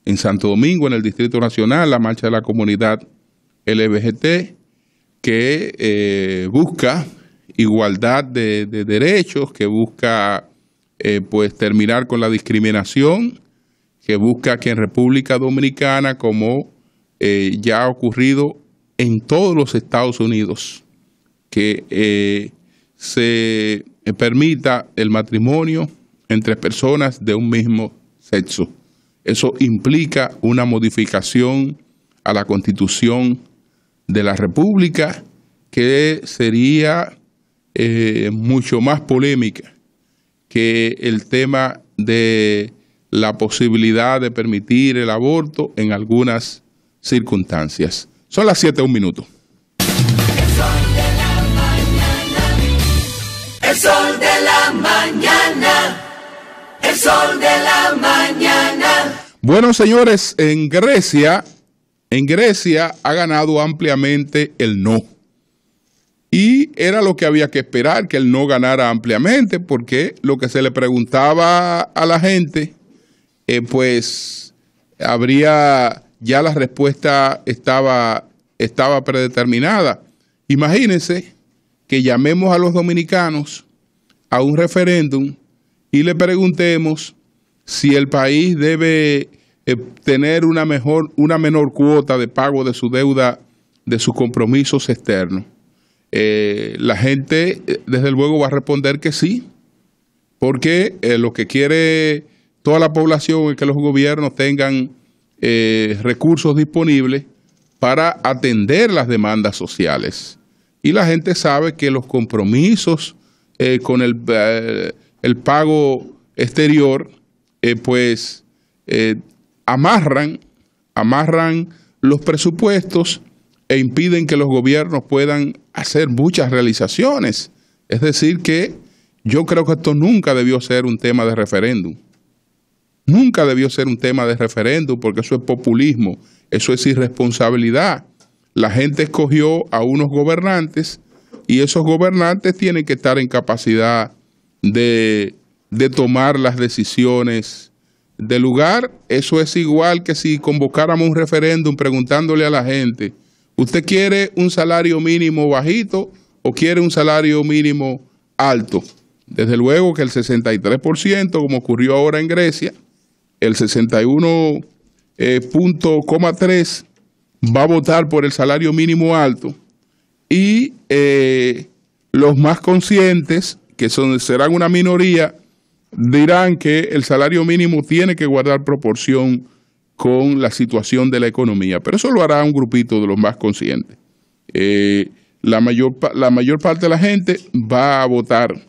en Santo Domingo, en el Distrito Nacional, la marcha de la comunidad LGBT, que busca igualdad de derechos, que busca pues terminar con la discriminación, que busca que en República Dominicana, como ya ha ocurrido en todos los Estados Unidos, que se permita el matrimonio entre personas de un mismo sexo. Eso implica una modificación a la Constitución de la República que sería mucho más polémica que el tema de la posibilidad de permitir el aborto en algunas circunstancias. Son las 7:01. El sol de la mañana. El sol de la mañana. Bueno, señores, en Grecia ha ganado ampliamente el no. Y era lo que había que esperar, que el no ganara ampliamente, porque lo que se le preguntaba a la gente, pues habría, ya la respuesta estaba predeterminada. Imagínense que llamemos a los dominicanos a un referéndum y le preguntemos si el país debe tener una menor cuota de pago de su deuda, de sus compromisos externos. La gente, desde luego, va a responder que sí, porque lo que quiere toda la población es que los gobiernos tengan recursos disponibles para atender las demandas sociales. Y la gente sabe que los compromisos con el pago exterior, pues amarran los presupuestos e impiden que los gobiernos puedan hacer muchas realizaciones. Es decir que yo creo que esto nunca debió ser un tema de referéndum. Nunca debió ser un tema de referéndum, porque eso es populismo, eso es irresponsabilidad. La gente escogió a unos gobernantes y esos gobernantes tienen que estar en capacidad de tomar las decisiones del lugar. Eso es igual que si convocáramos un referéndum preguntándole a la gente: ¿usted quiere un salario mínimo bajito o quiere un salario mínimo alto? Desde luego que el 63%, como ocurrió ahora en Grecia, el 61,3% va a votar por el salario mínimo alto, y los más conscientes, que serán una minoría, dirán que el salario mínimo tiene que guardar proporción con la situación de la economía, pero eso lo hará un grupito de los más conscientes. La mayor parte de la gente va a votar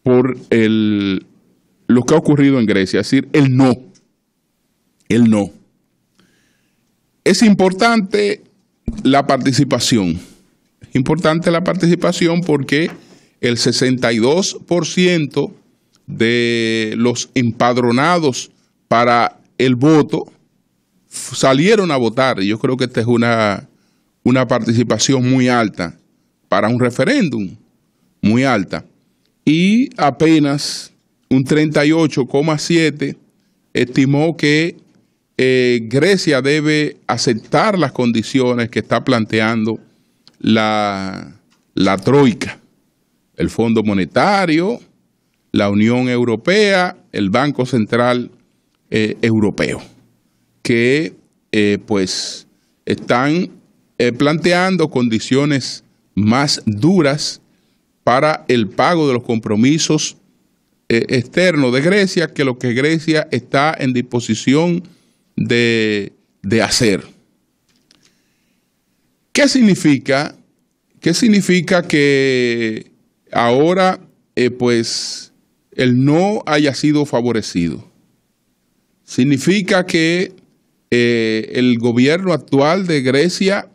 por lo que ha ocurrido en Grecia, es decir, el no. El no. Es importante la participación. Es importante la participación porque el 62% de los empadronados para el voto salieron a votar. Y yo creo que esta es una participación muy alta para un referéndum, muy alta. Y apenas un 38,7% estimó que Grecia debe aceptar las condiciones que está planteando la Troika, el Fondo Monetario, la Unión Europea, el Banco Central Europeo, que pues están planteando condiciones más duras para el pago de los compromisos externos de Grecia, que lo que Grecia está en disposición de hacer. ¿Qué significa? ¿Qué significa que ahora pues el no haya sido favorecido? Significa que el gobierno actual de Grecia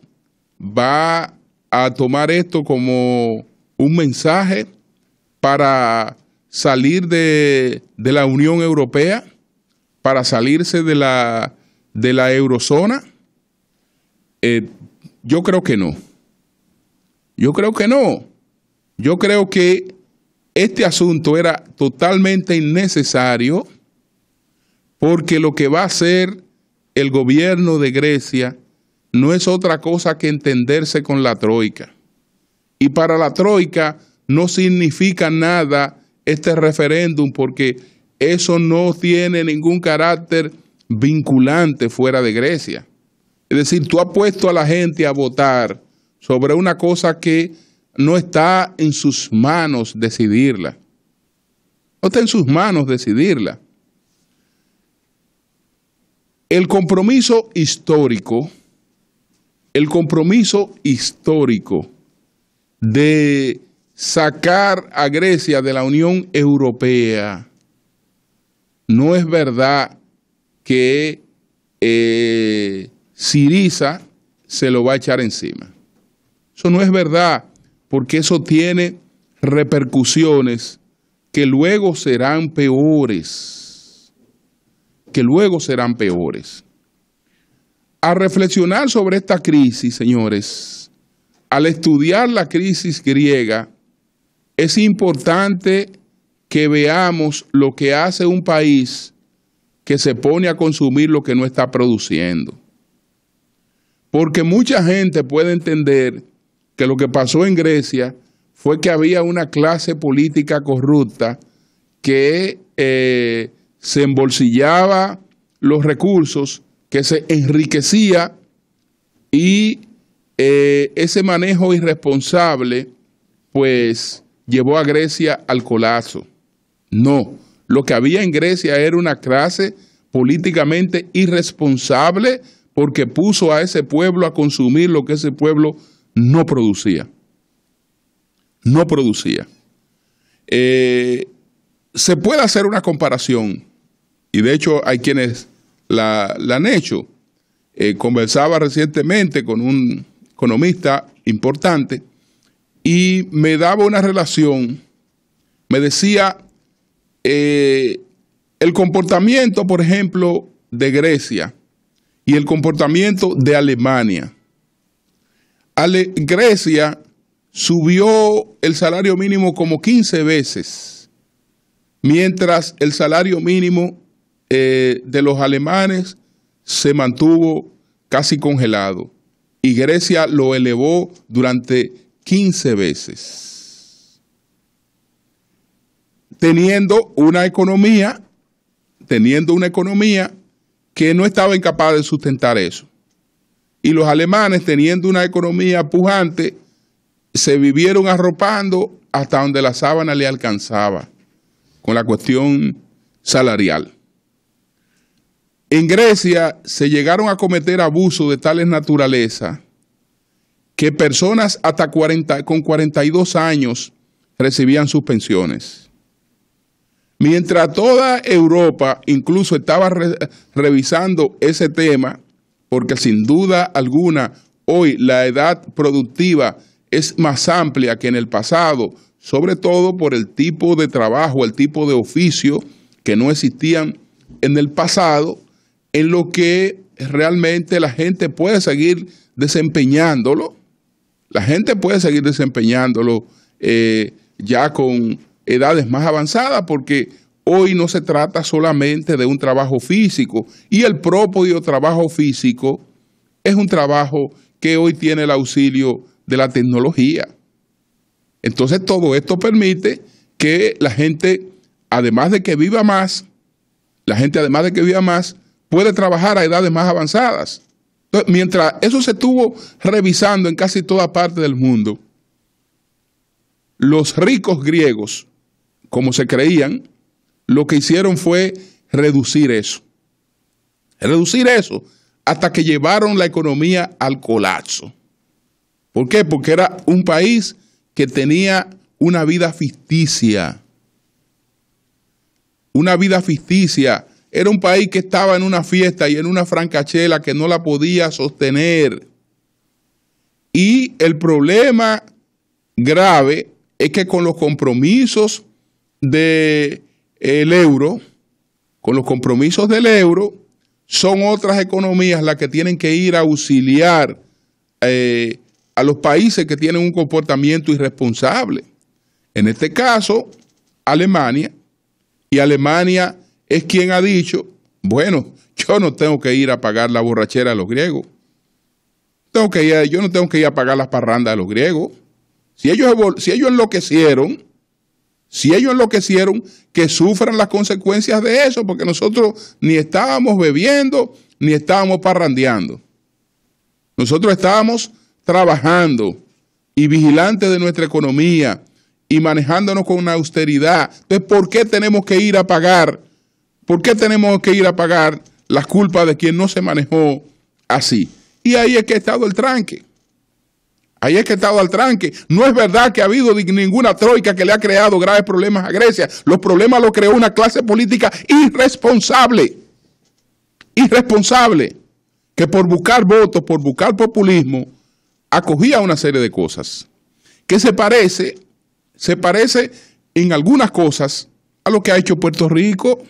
va a tomar esto como un mensaje para salir de la Unión Europea, para salirse de la eurozona. Yo creo que no. Yo creo que no. Yo creo que este asunto era totalmente innecesario, porque lo que va a hacer el gobierno de Grecia no es otra cosa que entenderse con la Troika. Y para la Troika no significa nada este referéndum porque eso no tiene ningún carácter vinculante fuera de Grecia. Es decir, tú has puesto a la gente a votar sobre una cosa que no está en sus manos decidirla. No está en sus manos decidirla. El compromiso histórico de sacar a Grecia de la Unión Europea, no es verdad que Syriza se lo va a echar encima. Eso no es verdad, porque eso tiene repercusiones que luego serán peores. Al reflexionar sobre esta crisis, señores, al estudiar la crisis griega, es importante que veamos lo que hace un país que se pone a consumir lo que no está produciendo. Porque mucha gente puede entender que lo que pasó en Grecia fue que había una clase política corrupta que se embolsillaba los recursos, que se enriquecía y ese manejo irresponsable pues llevó a Grecia al colapso. No, lo que había en Grecia era una clase políticamente irresponsable porque puso a ese pueblo a consumir lo que ese pueblo no producía. No producía. Se puede hacer una comparación, y de hecho hay quienes la han hecho. Conversaba recientemente con un economista importante y me daba una relación, me decía el comportamiento, por ejemplo, de Grecia y el comportamiento de Alemania. Grecia subió el salario mínimo como 15 veces, mientras el salario mínimo de los alemanes se mantuvo casi congelado y Grecia lo elevó durante 15 veces, teniendo una economía que no estaba incapaz de sustentar eso. Y los alemanes, teniendo una economía pujante, se vivieron arropando hasta donde la sábana le alcanzaba con la cuestión salarial. En Grecia se llegaron a cometer abusos de tales naturaleza que personas hasta con 42 años recibían sus pensiones. Mientras toda Europa incluso estaba revisando ese tema, porque sin duda alguna hoy la edad productiva es más amplia que en el pasado, sobre todo por el tipo de trabajo, el tipo de oficio que no existían en el pasado, en lo que realmente la gente puede seguir desempeñándolo. La gente puede seguir desempeñándolo ya con edades más avanzadas, porque hoy no se trata solamente de un trabajo físico, y el propio trabajo físico es un trabajo que hoy tiene el auxilio de la tecnología. Entonces todo esto permite que la gente, además de que viva más, puede trabajar a edades más avanzadas. Entonces, mientras eso se estuvo revisando en casi toda parte del mundo, los ricos griegos, como se creían, lo que hicieron fue reducir eso hasta que llevaron la economía al colapso. ¿Por qué? Porque era un país que tenía una vida ficticia. Era un país que estaba en una fiesta y en una francachela que no la podía sostener. Y el problema grave es que con los compromisos del euro, son otras economías las que tienen que ir a auxiliar a los países que tienen un comportamiento irresponsable. En este caso, Alemania, y Alemania es quien ha dicho Bueno, yo no tengo que ir a pagar la borrachera de los griegos. Yo no tengo que ir a pagar las parrandas de los griegos. Si ellos enloquecieron, que sufran las consecuencias de eso, porque nosotros ni estábamos bebiendo, ni estábamos parrandeando. Nosotros estábamos trabajando y vigilantes de nuestra economía y manejándonos con una austeridad. Entonces, ¿por qué tenemos que ir a pagar? ¿Por qué tenemos que ir a pagar las culpas de quien no se manejó así? Y ahí es que ha estado el tranque. Ahí es que ha estado el tranque. No es verdad que ha habido ninguna troika que le ha creado graves problemas a Grecia. Los problemas los creó una clase política irresponsable. Irresponsable. Que por buscar votos, por buscar populismo, acogía una serie de cosas. Que se parece en algunas cosas a lo que ha hecho Puerto Rico.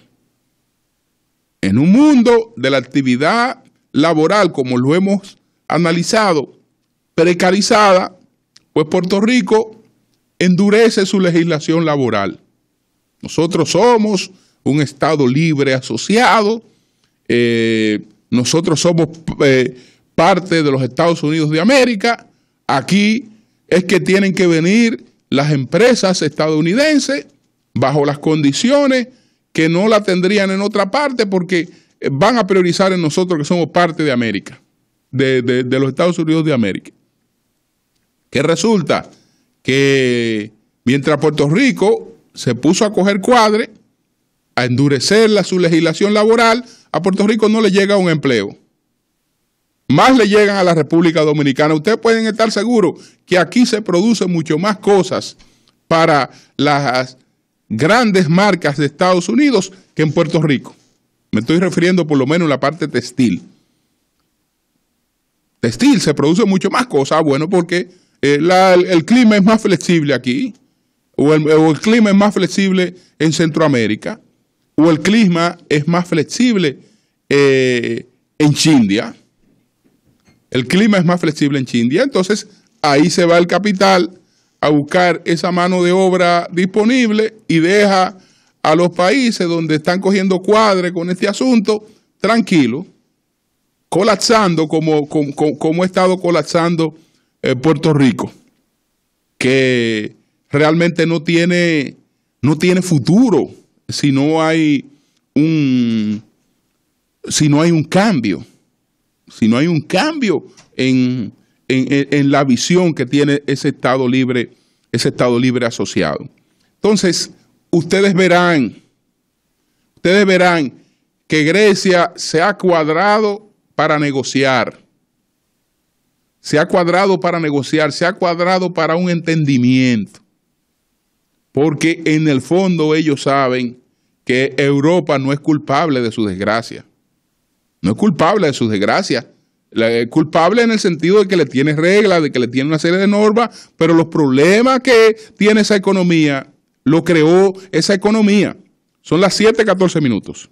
En un mundo de la actividad laboral, como lo hemos analizado, precarizada, pues Puerto Rico endurece su legislación laboral. Nosotros somos un Estado libre asociado, nosotros somos parte de los Estados Unidos de América. Aquí es que tienen que venir las empresas estadounidenses bajo las condiciones que no la tendrían en otra parte, porque van a priorizar en nosotros que somos parte de América, de los Estados Unidos de América. Que resulta que mientras Puerto Rico se puso a coger cuadre, a endurecer su legislación laboral, a Puerto Rico no le llega un empleo. Más le llegan a la República Dominicana. Ustedes pueden estar seguros que aquí se producen mucho más cosas para las grandes marcas de Estados Unidos que en Puerto Rico. Me estoy refiriendo por lo menos a la parte textil. Textil se produce mucho más cosas, bueno, porque el clima es más flexible aquí, o el clima es más flexible en Centroamérica, o el clima es más flexible en Chindia. El clima es más flexible en Chindia, entonces ahí se va el capital a buscar esa mano de obra disponible y deja a los países donde están cogiendo cuadre con este asunto tranquilo, colapsando como ha estado colapsando Puerto Rico, que realmente no tiene futuro si no hay un cambio. Si no hay un cambio en la visión que tiene ese Estado libre asociado. Entonces, ustedes verán que Grecia se ha cuadrado para negociar. Se ha cuadrado para un entendimiento. Porque en el fondo ellos saben que Europa no es culpable de su desgracia. No es culpable de sus desgracias. Es culpable en el sentido de que le tiene reglas, de que le tiene una serie de normas, pero los problemas que tiene esa economía, lo creó esa economía. Son las 7:14 minutos.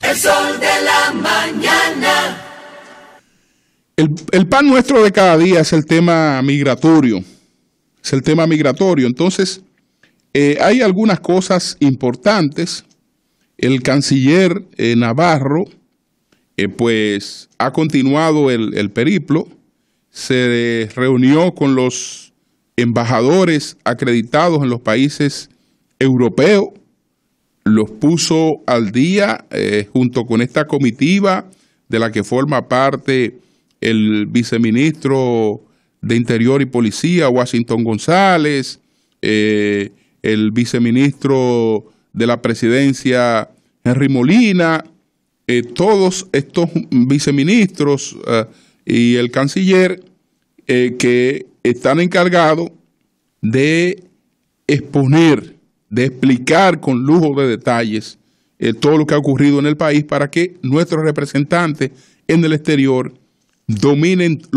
El sol de la mañana. El pan nuestro de cada día es el tema migratorio. Entonces, hay algunas cosas importantes. El canciller Navarro, pues ha continuado el periplo, se reunió con los embajadores acreditados en los países europeos, los puso al día junto con esta comitiva de la que forma parte el viceministro de Interior y Policía, Washington González, el viceministro de la Presidencia, Henry Molina, todos estos viceministros y el canciller que están encargados de exponer, de explicar con lujo de detalles todo lo que ha ocurrido en el país para que nuestros representantes en el exterior lo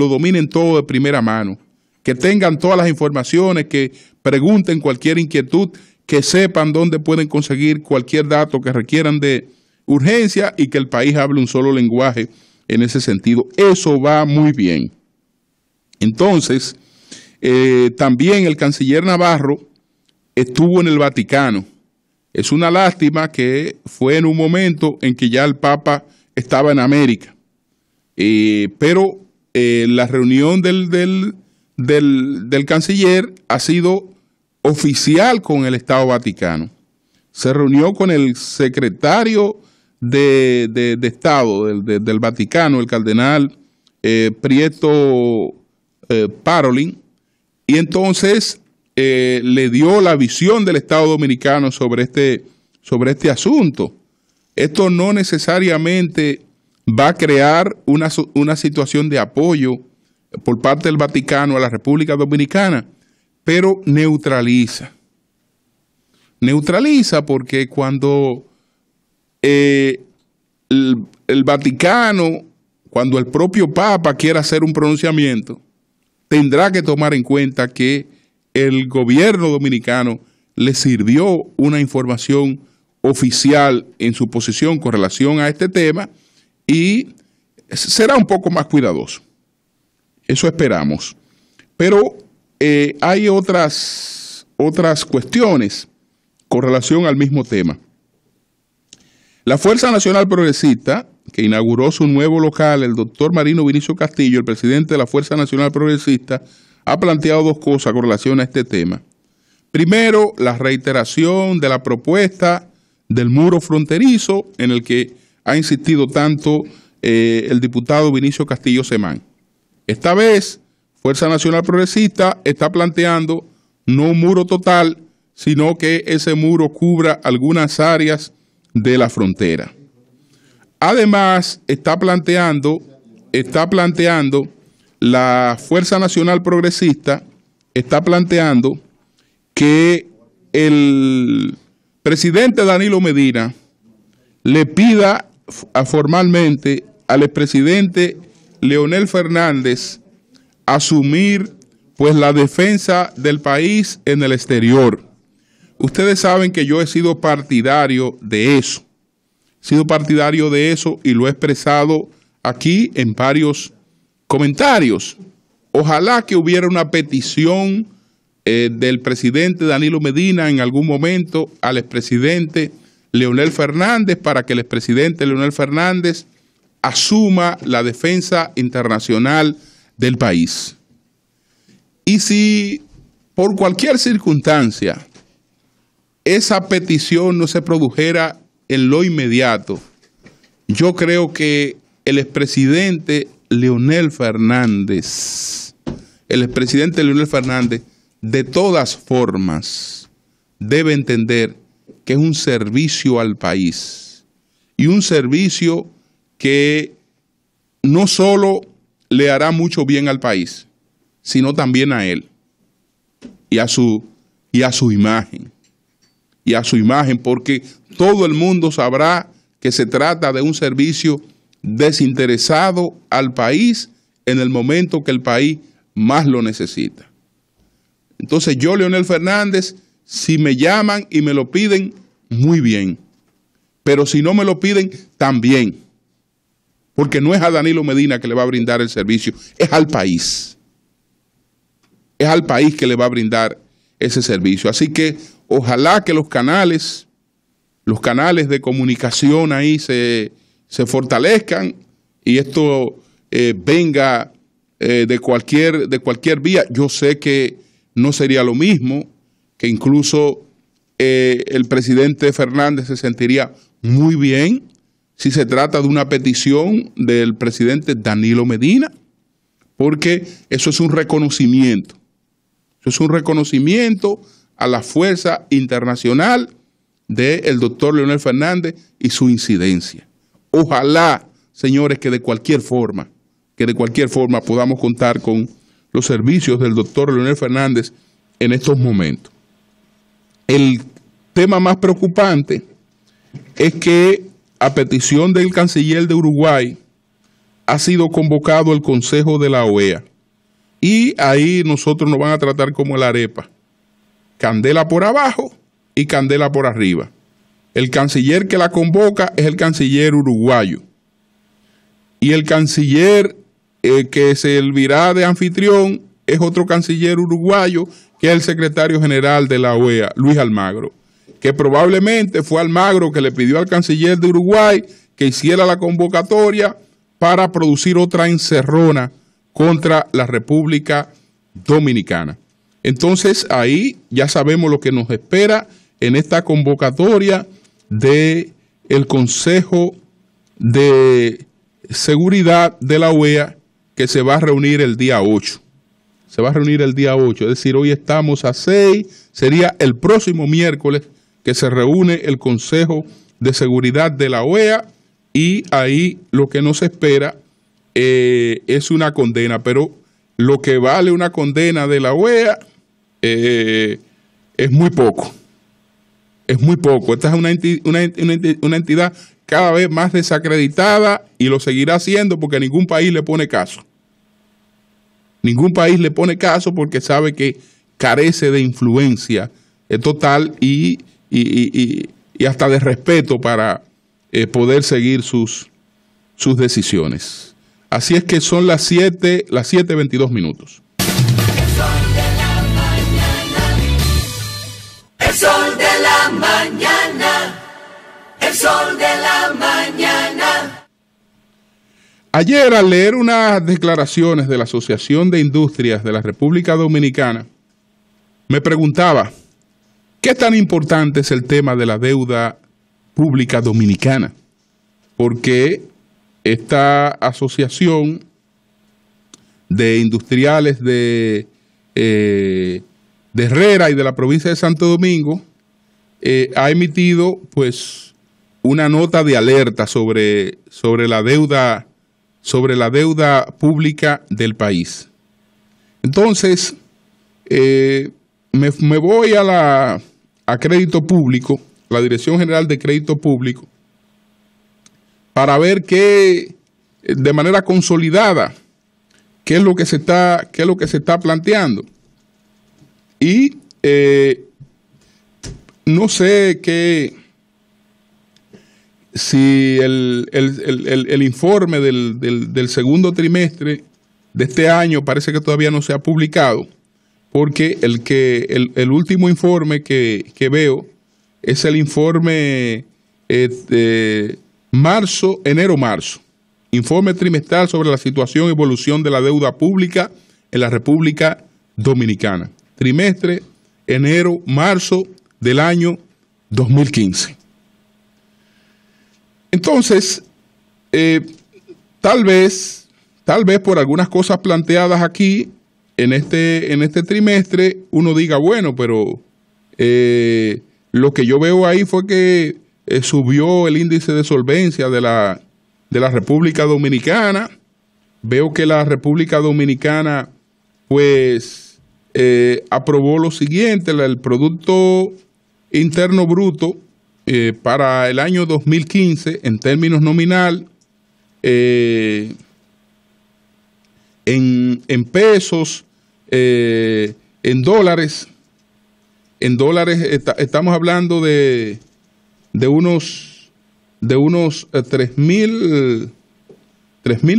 dominen todo de primera mano, que tengan todas las informaciones, que pregunten cualquier inquietud, que sepan dónde pueden conseguir cualquier dato que requieran de urgencia y que el país hable un solo lenguaje en ese sentido. Eso va muy bien. Entonces, también el canciller Navarro estuvo en el Vaticano Es una lástima que fue en un momento en que ya el Papa estaba en América. Pero la reunión del canciller ha sido oficial con el Estado Vaticano. Se reunió con el secretario de Estado del Vaticano, el cardenal Prieto Parolin, y entonces le dio la visión del Estado Dominicano sobre este asunto. Esto no necesariamente va a crear una situación de apoyo por parte del Vaticano a la República Dominicana, pero neutraliza. Neutraliza porque cuando el Vaticano, cuando el propio Papa quiera hacer un pronunciamiento, tendrá que tomar en cuenta que el gobierno dominicano le sirvió una información oficial en su posición con relación a este tema y será un poco más cuidadoso. Eso esperamos. Pero hay otras cuestiones con relación al mismo tema. La Fuerza Nacional Progresista, que inauguró su nuevo local, el doctor Marino Vinicio Castillo, el presidente de la Fuerza Nacional Progresista, ha planteado dos cosas con relación a este tema. Primero, la reiteración de la propuesta del muro fronterizo en el que ha insistido tanto el diputado Vinicio Castillo Semán. Esta vez, Fuerza Nacional Progresista está planteando no un muro total, sino que ese muro cubra algunas áreas de la frontera. Además, está planteando la Fuerza Nacional Progresista, está planteando que el presidente Danilo Medina le pida formalmente al expresidente Leonel Fernández asumir pues la defensa del país en el exterior. Ustedes saben que yo he sido partidario de eso. Y lo he expresado aquí en varios comentarios. Ojalá que hubiera una petición del presidente Danilo Medina en algún momento al expresidente Leonel Fernández para que el expresidente Leonel Fernández asuma la defensa internacional del país. Y si por cualquier circunstancia esa petición no se produjera en lo inmediato, yo creo que el expresidente Leonel Fernández, de todas formas, debe entender que es un servicio al país y un servicio que no solo le hará mucho bien al país, sino también a él y a su imagen. Porque todo el mundo sabrá que se trata de un servicio desinteresado al país en el momento que el país más lo necesita. Entonces yo, Leonel Fernández, si me llaman y me lo piden, muy bien. Pero si no me lo piden, también. Porque no es a Danilo Medina que le va a brindar el servicio, es al país. Es al país que le va a brindar ese servicio. Así que ojalá que los canales de comunicación ahí se fortalezcan y esto venga de cualquier vía. Yo sé que no sería lo mismo, que incluso el presidente Fernández se sentiría muy bien si se trata de una petición del presidente Danilo Medina, porque eso es un reconocimiento. Eso es un reconocimiento a la fuerza internacional del doctor Leonel Fernández y su incidencia. Ojalá, señores, que de cualquier forma podamos contar con los servicios del doctor Leonel Fernández en estos momentos. El tema más preocupante es que a petición del canciller de Uruguay ha sido convocado el Consejo de la OEA y ahí nosotros nos van a tratar como la arepa, candela por abajo y candela por arriba. El canciller que la convoca es el canciller uruguayo y el canciller que servirá de anfitrión es otro canciller uruguayo que es el secretario general de la OEA, Luis Almagro. que probablemente fue Almagro que le pidió al canciller de Uruguay que hiciera la convocatoria para producir otra encerrona contra la República Dominicana. Entonces ahí ya sabemos lo que nos espera en esta convocatoria del Consejo de Seguridad de la OEA, que se va a reunir el día 8. Se va a reunir el día 8, es decir, hoy estamos a 6, sería el próximo miércoles que se reúne el Consejo de Seguridad de la OEA, y ahí lo que nos espera es una condena, pero lo que vale una condena de la OEA es muy poco. Es muy poco. Esta es una entidad cada vez más desacreditada y lo seguirá haciendo porque ningún país le pone caso. Ningún país le pone caso porque sabe que carece de influencia total y hasta de respeto para poder seguir sus decisiones. Así es que son las 7:22 minutos. El sol de la mañana, el sol de la mañana. Ayer, al leer unas declaraciones de la Asociación de Industrias de la República Dominicana, me preguntaba, ¿qué tan importante es el tema de la deuda pública dominicana? Porque esta asociación de industriales de Herrera y de la provincia de Santo Domingo ha emitido pues una nota de alerta sobre la deuda pública del país. Entonces me voy a Crédito Público, la Dirección General de Crédito Público, para ver qué, de manera consolidada, qué es lo que se está planteando. Y no sé si el informe del segundo trimestre de este año parece que todavía no se ha publicado, porque el último informe que veo es el informe de enero-marzo, informe trimestral sobre la situación y evolución de la deuda pública en la República Dominicana. Trimestre enero-marzo del año 2015. Entonces, tal vez por algunas cosas planteadas aquí en este trimestre, uno diga, bueno, pero lo que yo veo ahí fue que subió el índice de solvencia de la República Dominicana. Veo que la República Dominicana, pues, aprobó lo siguiente: el Producto Interno Bruto para el año 2015, en términos nominal, en pesos, en dólares. En dólares estamos hablando de unos 3.000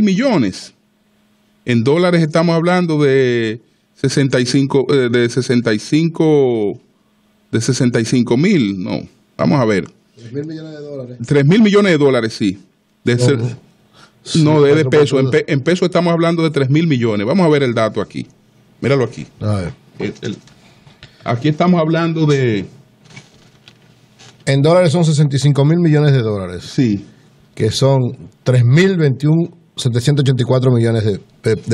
millones. En dólares estamos hablando de 65 mil, no, vamos a ver. 3.000 millones de dólares. 3.000 millones de dólares, sí. De peso. En peso estamos hablando de 3.000 millones. Vamos a ver el dato aquí. Míralo aquí. A ver. Aquí estamos hablando de... En dólares son 65.000 millones de dólares. Sí. Que son 3.021.784 millones de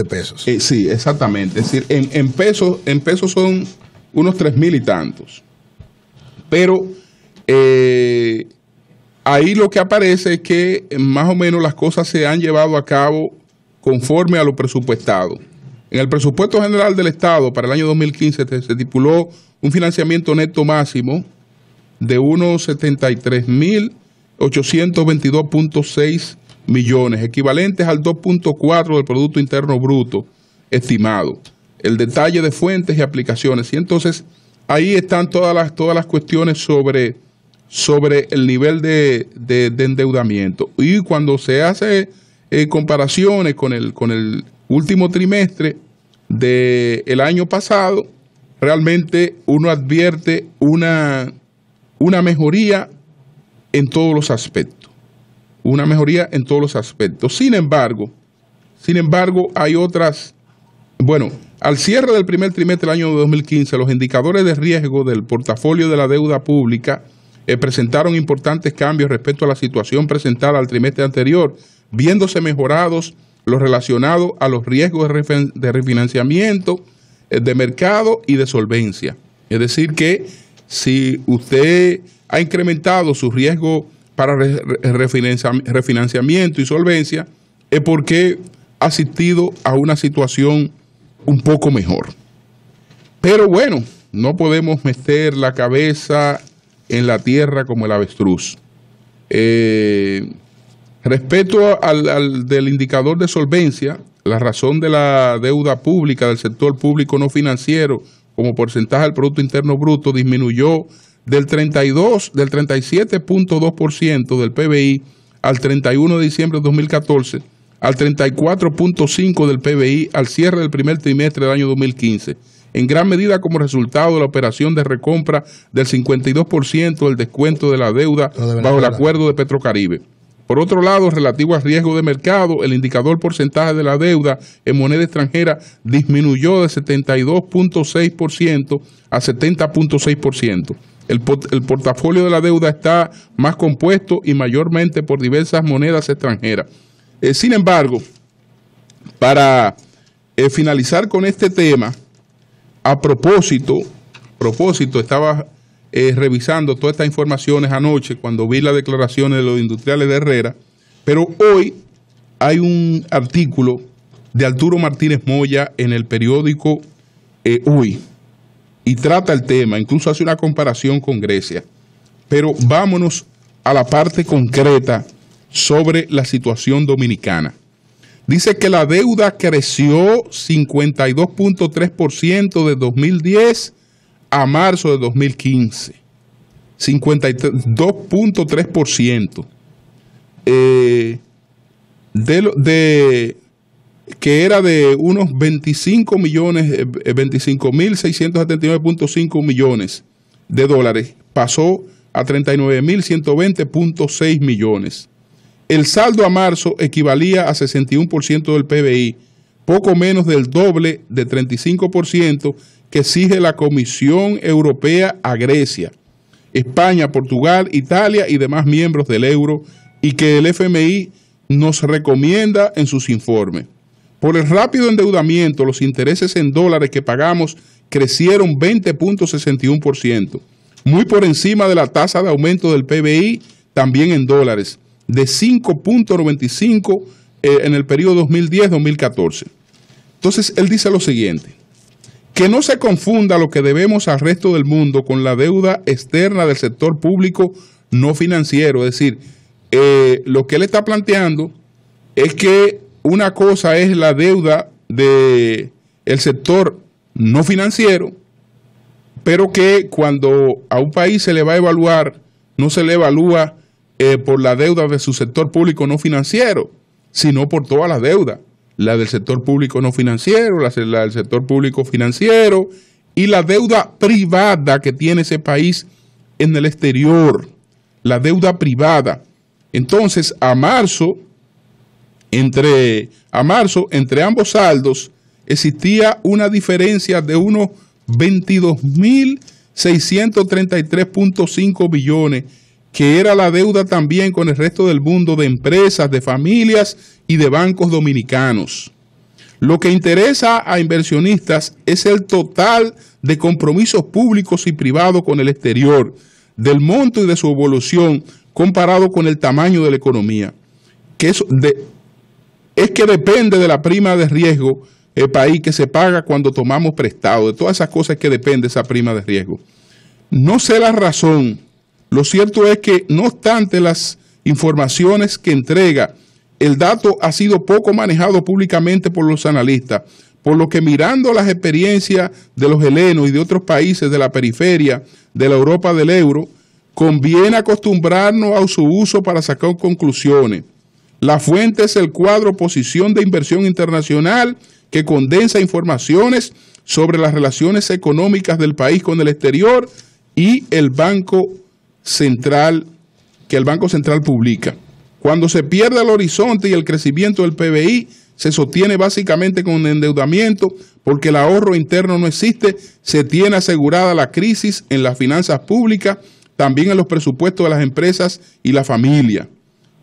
pesos. Sí, exactamente. Es decir, en pesos son unos 3.000 y tantos. Pero ahí lo que aparece es que más o menos las cosas se han llevado a cabo conforme a lo presupuestado. En el presupuesto general del Estado para el año 2015 se estipuló un financiamiento neto máximo de unos 73.822.6 millones, equivalentes al 2.4 del Producto Interno Bruto estimado. El detalle de fuentes y aplicaciones. Y entonces ahí están todas las cuestiones sobre el nivel de endeudamiento. Y cuando se hace comparaciones con el último trimestre del año pasado, realmente uno advierte una una mejoría en todos los aspectos. Una mejoría en todos los aspectos. Sin embargo, hay otras. Bueno, al cierre del primer trimestre del año 2015, los indicadores de riesgo del portafolio de la deuda pública presentaron importantes cambios respecto a la situación presentada al trimestre anterior, viéndose mejorados los relacionados a los riesgos de refinanciamiento, de mercado y de solvencia. Es decir que si usted ha incrementado su riesgo para refinanciamiento y solvencia, es porque ha asistido a una situación un poco mejor. Pero bueno, no podemos meter la cabeza en la tierra como el avestruz. Respecto del indicador de solvencia, la razón de la deuda pública del sector público no financiero como porcentaje del Producto Interno Bruto disminuyó del 37.2% del PBI al 31 de diciembre de 2014 al 34.5% del PBI al cierre del primer trimestre del año 2015, en gran medida como resultado de la operación de recompra del 52% del descuento de la deuda bajo el acuerdo de Petrocaribe. Por otro lado, relativo al riesgo de mercado, el indicador porcentaje de la deuda en moneda extranjera disminuyó de 72.6% a 70.6%. El portafolio de la deuda está más compuesto y mayormente por diversas monedas extranjeras. Sin embargo, para finalizar con este tema, a propósito, estaba revisando todas estas informaciones anoche cuando vi las declaraciones de los industriales de Herrera, pero hoy hay un artículo de Arturo Martínez Moya en el periódico Hoy y trata el tema, incluso hace una comparación con Grecia. Pero vámonos a la parte concreta sobre la situación dominicana. Dice que la deuda creció 52.3% de 2010 a marzo de 2015. 52.3%. Que era de unos 25.679.5 millones de dólares, pasó a 39.120.6 millones. El saldo a marzo equivalía a 61% del PBI, poco menos del doble de 35% que exige la Comisión Europea a Grecia, España, Portugal, Italia y demás miembros del euro, y que el FMI nos recomienda en sus informes. Por el rápido endeudamiento, los intereses en dólares que pagamos crecieron 20.61%, muy por encima de la tasa de aumento del PBI, también en dólares, de 5.95 en el periodo 2010-2014. Entonces, él dice lo siguiente: que no se confunda lo que debemos al resto del mundo con la deuda externa del sector público no financiero. Es decir, lo que él está planteando es que una cosa es la deuda del sector no financiero, pero que cuando a un país se le va a evaluar, no se le evalúa por la deuda de su sector público no financiero, sino por toda la deuda. La del sector público no financiero, la del sector público financiero y la deuda privada que tiene ese país en el exterior, la deuda privada. Entonces, a marzo, entre ambos saldos, existía una diferencia de unos 22.633.5 billones, que era la deuda también con el resto del mundo de empresas, de familias y de bancos dominicanos. Lo que interesa a inversionistas es el total de compromisos públicos y privados con el exterior, del monto y de su evolución comparado con el tamaño de la economía, que es que depende de la prima de riesgo el país que se paga cuando tomamos prestado, de todas esas cosas que depende esa prima de riesgo. No sé la razón. Lo cierto es que, no obstante las informaciones que entrega, el dato ha sido poco manejado públicamente por los analistas, por lo que mirando las experiencias de los helenos y de otros países de la periferia de la Europa del euro, conviene acostumbrarnos a su uso para sacar conclusiones. La fuente es el cuadro Posición de Inversión Internacional, que condensa informaciones sobre las relaciones económicas del país con el exterior, y el Banco Central, que el Banco Central publica. Cuando se pierde el horizonte y el crecimiento del PBI, se sostiene básicamente con endeudamiento porque el ahorro interno no existe, se tiene asegurada la crisis en las finanzas públicas, también en los presupuestos de las empresas y la familia.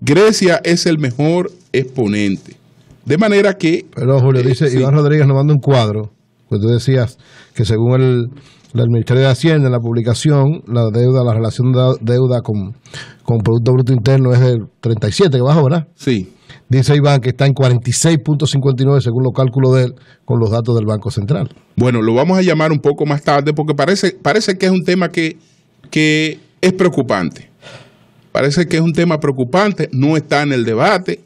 Grecia es el mejor exponente. De manera que... Pero Julio, dice sí. Iván Rodríguez nos manda un cuadro, pues tú decías que según el Ministerio de Hacienda, en la publicación, la relación de deuda con Producto Bruto Interno es del 37, que bajó, ¿verdad? Sí. Dice Iván que está en 46.59 según los cálculos de él, con los datos del Banco Central. Bueno, lo vamos a llamar un poco más tarde porque parece que es un tema que es preocupante. Parece que es un tema preocupante, no está en el debate,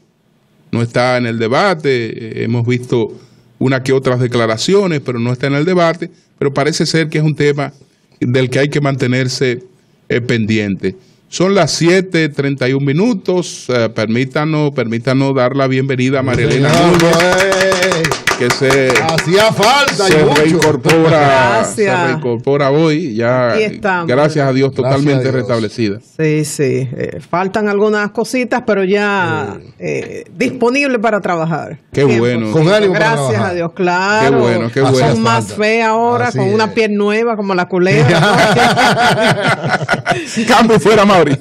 hemos visto una que otras declaraciones, pero no está en el debate, pero parece ser que es un tema del que hay que mantenerse pendiente. Son las 7:31 minutos. Permítanos dar la bienvenida a María Elena Núñez, que hacía falta se reincorpora hoy, ya gracias a Dios totalmente restablecida. Sí. Faltan algunas cositas, pero ya disponible para trabajar. Qué bueno. Con ánimo para gracias trabajar. a Dios, claro. Qué bueno. Con más fe ahora, Así con es. una piel nueva como la culebra. Cambio fuera, Mauri.